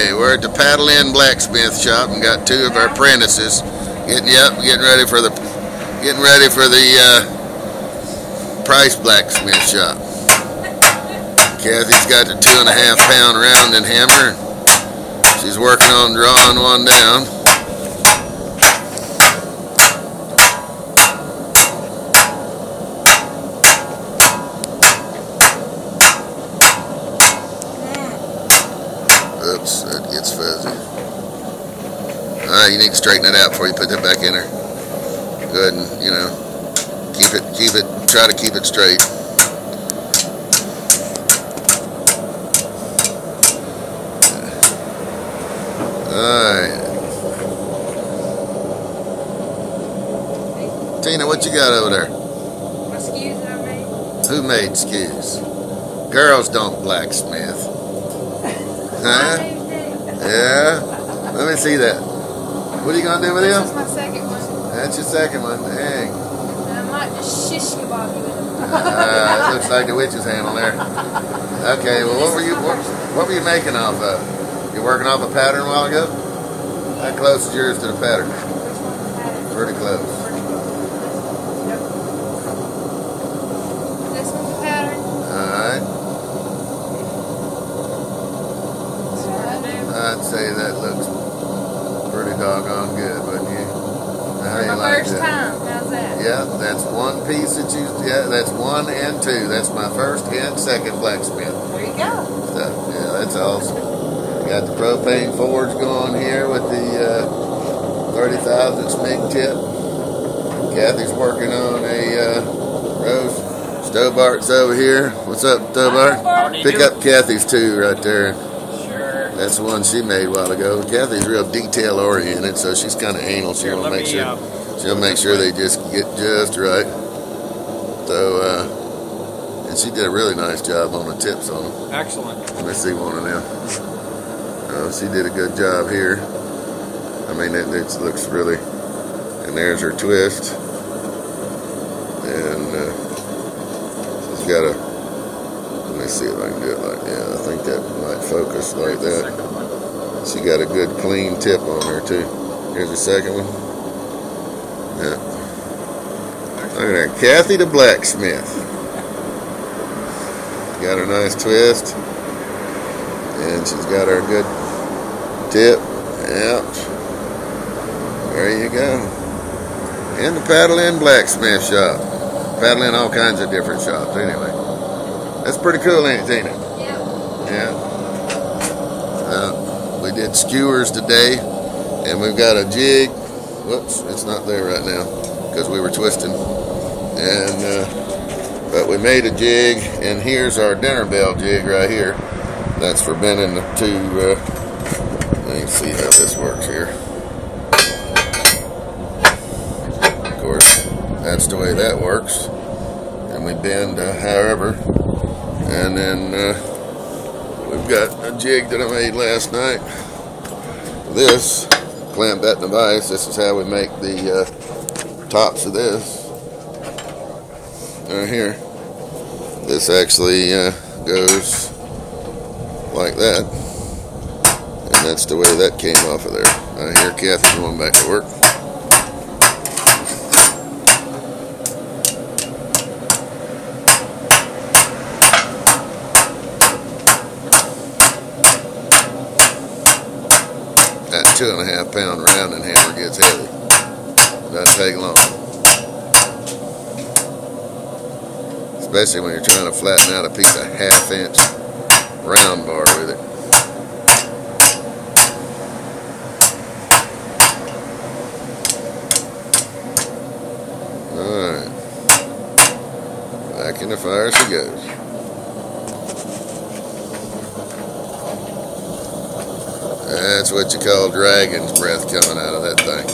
Okay, we're at the Paddle Inn Blacksmith shop and got two of our apprentices getting ready for the Price Blacksmith shop. Kathy's got the 2.5 pound rounding hammer. She's working on drawing one down. Oops, that gets fuzzy. Alright, you need to straighten it out before you put that back in there. Go ahead and, try to keep it straight. Alright. Tina, what you got over there? My skews that I made. Who made skews? Girls don't blacksmith. Huh? Yeah? Let me see that. What are you going to do with them? That's my second one. That's your second one. Dang. And I might just shish kebab you with them. It looks like the witch's handle there. Okay, well, what were you making off of? You working off a pattern a while ago? How close is yours to the pattern? Pretty close. This one's the pattern. Alright. I'd say that looks pretty doggone good, wouldn't you? How do you like First that? time. How's that? Yeah, that's one piece that that's 1 and 2. That's my first and second blacksmith. There you go. Stuff. Yeah, that's awesome. Got the propane forge going here with the 30,000 MIG tip. Kathy's working on a roast. Stobart's over here. What's up, Stobart? Pick up Kathy's two right there. That's the one she made a while ago. Kathy's real detail oriented, so she's kind of anal. She'll make sure they just get just right. So, and she did a really nice job on the tips on them. Excellent. Let me see one of them. She did a good job here. I mean, it looks really. And there's her twist. And she's got a. Let me see if I can do it like that. Yeah, I think that might focus like that. She got a good clean tip on there too. Here's the second one. Yeah. Look at that, Kathy the Blacksmith. Got her nice twist. And she's got her good tip. Ouch. There you go. In the Paddle Inn Blacksmith shop. Paddle Inn all kinds of different shops anyway. That's pretty cool, ain't it, Tina? Yeah. We did skewers today, and we've got a jig. Whoops, it's not there right now because we were twisting. And but we made a jig, and here's our dinner bell jig right here. That's for bending the two. Let me see how this works here. Of course, that's the way that works, and we bend however. And then we've got a jig that I made last night. This, clamp that in the vise. This is how we make the tops of this. Right here. This actually goes like that. And that's the way that came off of there. Here Kathy's going back to work. That 2.5 pound rounding hammer gets heavy. Doesn't take long. Especially when you're trying to flatten out a piece of 1/2 inch round bar with it. Alright. Back in the fire she goes. That's what you call dragon's breath coming out of that thing.